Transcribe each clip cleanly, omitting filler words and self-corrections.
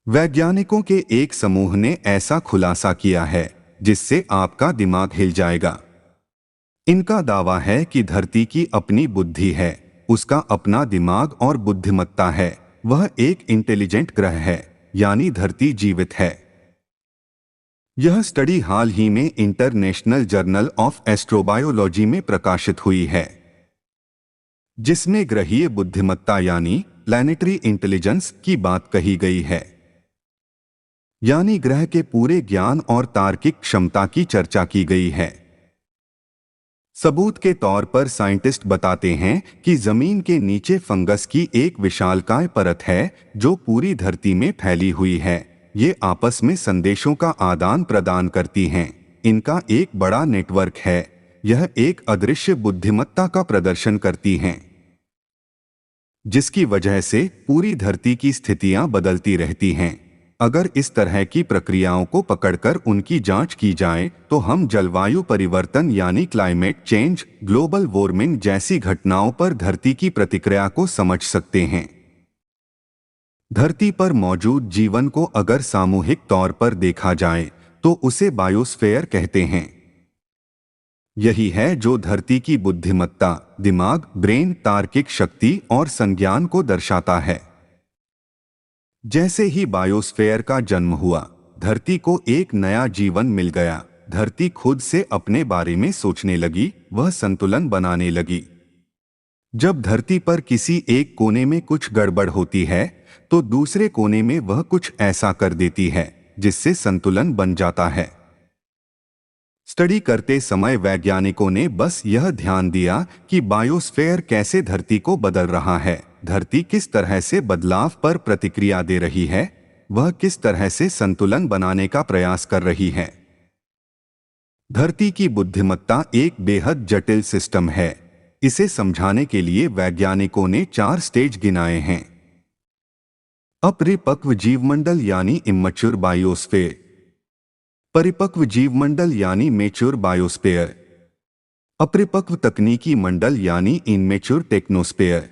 वैज्ञानिकों के एक समूह ने ऐसा खुलासा किया है जिससे आपका दिमाग हिल जाएगा। इनका दावा है कि धरती की अपनी बुद्धि है, उसका अपना दिमाग और बुद्धिमत्ता है। वह एक इंटेलिजेंट ग्रह है, यानी धरती जीवित है। यह स्टडी हाल ही में इंटरनेशनल जर्नल ऑफ एस्ट्रोबायोलॉजी में प्रकाशित हुई है, जिसमें ग्रहीय बुद्धिमत्ता यानी प्लैनेटरी इंटेलिजेंस की बात कही गई है, यानी ग्रह के पूरे ज्ञान और तार्किक क्षमता की चर्चा की गई है। सबूत के तौर पर साइंटिस्ट बताते हैं कि जमीन के नीचे फंगस की एक विशालकाय परत है जो पूरी धरती में फैली हुई है। ये आपस में संदेशों का आदान प्रदान करती हैं। इनका एक बड़ा नेटवर्क है। यह एक अदृश्य बुद्धिमत्ता का प्रदर्शन करती हैं, जिसकी वजह से पूरी धरती की स्थितियां बदलती रहती हैं। अगर इस तरह की प्रक्रियाओं को पकड़कर उनकी जांच की जाए तो हम जलवायु परिवर्तन यानी क्लाइमेट चेंज, ग्लोबल वार्मिंग जैसी घटनाओं पर धरती की प्रतिक्रिया को समझ सकते हैं। धरती पर मौजूद जीवन को अगर सामूहिक तौर पर देखा जाए तो उसे बायोस्फीयर कहते हैं। यही है जो धरती की बुद्धिमत्ता, दिमाग, ब्रेन, तार्किक शक्ति और संज्ञान को दर्शाता है। जैसे ही बायोस्फीयर का जन्म हुआ, धरती को एक नया जीवन मिल गया। धरती खुद से अपने बारे में सोचने लगी, वह संतुलन बनाने लगी। जब धरती पर किसी एक कोने में कुछ गड़बड़ होती है तो दूसरे कोने में वह कुछ ऐसा कर देती है जिससे संतुलन बन जाता है। स्टडी करते समय वैज्ञानिकों ने बस यह ध्यान दिया कि बायोस्फीयर कैसे धरती को बदल रहा है, धरती किस तरह से बदलाव पर प्रतिक्रिया दे रही है, वह किस तरह से संतुलन बनाने का प्रयास कर रही है। धरती की बुद्धिमत्ता एक बेहद जटिल सिस्टम है। इसे समझाने के लिए वैज्ञानिकों ने 4 स्टेज गिनाए हैं। अपरिपक्व जीवमंडल यानी इमैच्योर बायोस्फीयर, परिपक्व जीवमंडल यानी मैच्योर बायोस्फीयर, अपरिपक्व तकनीकी मंडल यानी इनमैच्योर टेक्नोस्फीयर,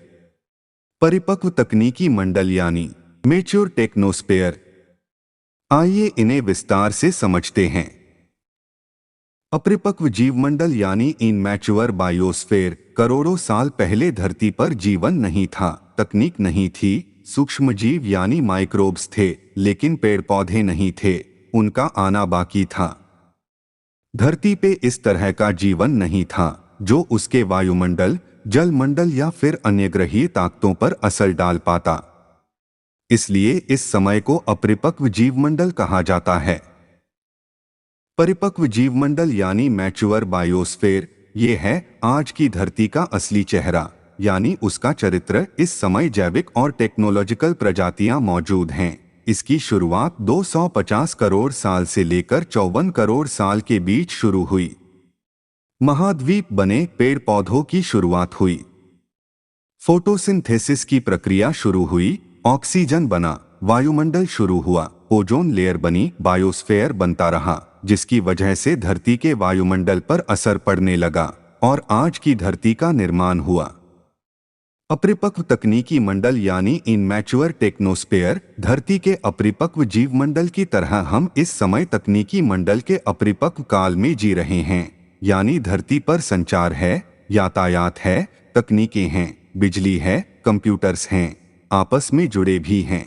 परिपक्व तकनीकी मंडल यानी मैच्योर टेक्नोस्फीयर। आइए इन्हें विस्तार से समझते हैं। अपरिपक्व जीवमंडल यानी इनमैच्योर बायोस्फीयर। करोड़ों साल पहले धरती पर जीवन नहीं था, तकनीक नहीं थी, सूक्ष्मजीव यानी माइक्रोब्स थे, लेकिन पेड़ पौधे नहीं थे, उनका आना बाकी था। धरती पे इस तरह का जीवन नहीं था जो उसके वायुमंडल, जलमंडल या फिर अन्य ग्रहीय ताकतों पर असर डाल पाता। इसलिए इस समय को अपरिपक्व जीवमंडल कहा जाता है। परिपक्व जीवमंडल यानी मैच्योर बायोस्फीयर, ये है आज की धरती का असली चेहरा, यानी उसका चरित्र। इस समय जैविक और टेक्नोलॉजिकल प्रजातियां मौजूद हैं। इसकी शुरुआत 250 करोड़ साल से लेकर 54 करोड़ साल के बीच शुरू हुई। महाद्वीप बने, पेड़ पौधों की शुरुआत हुई, फोटोसिंथेसिस की प्रक्रिया शुरू हुई, ऑक्सीजन बना, वायुमंडल शुरू हुआ, ओजोन लेयर बनी, बायोस्फीयर बनता रहा, जिसकी वजह से धरती के वायुमंडल पर असर पड़ने लगा और आज की धरती का निर्माण हुआ। अपरिपक्व तकनीकी मंडल यानी इनमैच्योर टेक्नोस्फीयर। धरती के अपरिपक्व जीवमंडल की तरह हम इस समय तकनीकी मंडल के अपरिपक्व काल में जी रहे हैं, यानी धरती पर संचार है, यातायात है, तकनीकें हैं, बिजली है, कंप्यूटर्स हैं, आपस में जुड़े भी हैं।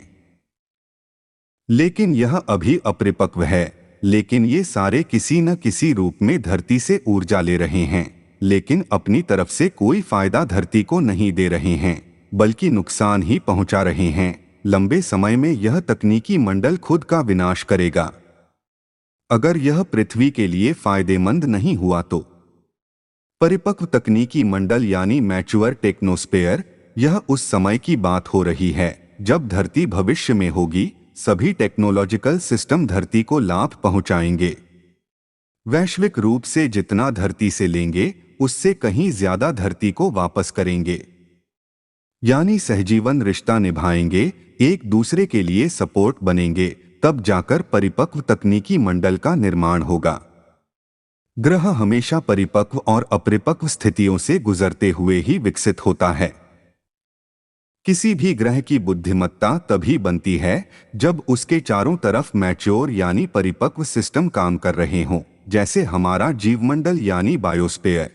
लेकिन यह अभी अपरिपक्व है, लेकिन ये सारे किसी न किसी रूप में धरती से ऊर्जा ले रहे हैं, लेकिन अपनी तरफ से कोई फायदा धरती को नहीं दे रहे हैं, बल्कि नुकसान ही पहुंचा रहे हैं। लंबे समय में यह तकनीकी मंडल खुद का विनाश करेगा अगर यह पृथ्वी के लिए फायदेमंद नहीं हुआ तो। परिपक्व तकनीकी मंडल यानी मैच्योर टेक्नोस्फीयर, यह उस समय की बात हो रही है जब धरती भविष्य में होगी। सभी टेक्नोलॉजिकल सिस्टम धरती को लाभ पहुंचाएंगे। वैश्विक रूप से जितना धरती से लेंगे उससे कहीं ज्यादा धरती को वापस करेंगे, यानी सहजीवन रिश्ता निभाएंगे, एक दूसरे के लिए सपोर्ट बनेंगे, तब जाकर परिपक्व तकनीकी मंडल का निर्माण होगा। ग्रह हमेशा परिपक्व और अपरिपक्व स्थितियों से गुजरते हुए ही विकसित होता है। किसी भी ग्रह की बुद्धिमत्ता तभी बनती है जब उसके चारों तरफ मैच्योर यानी परिपक्व सिस्टम काम कर रहे हों, जैसे हमारा जीवमंडल यानी बायोस्फीयर।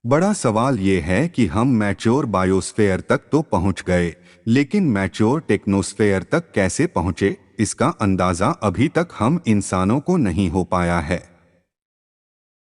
बड़ा सवाल ये है कि हम मैच्योर बायोस्फीयर तक तो पहुंच गए, लेकिन मैच्योर टेक्नोस्फीयर तक कैसे पहुंचे, इसका अंदाजा अभी तक हम इंसानों को नहीं हो पाया है।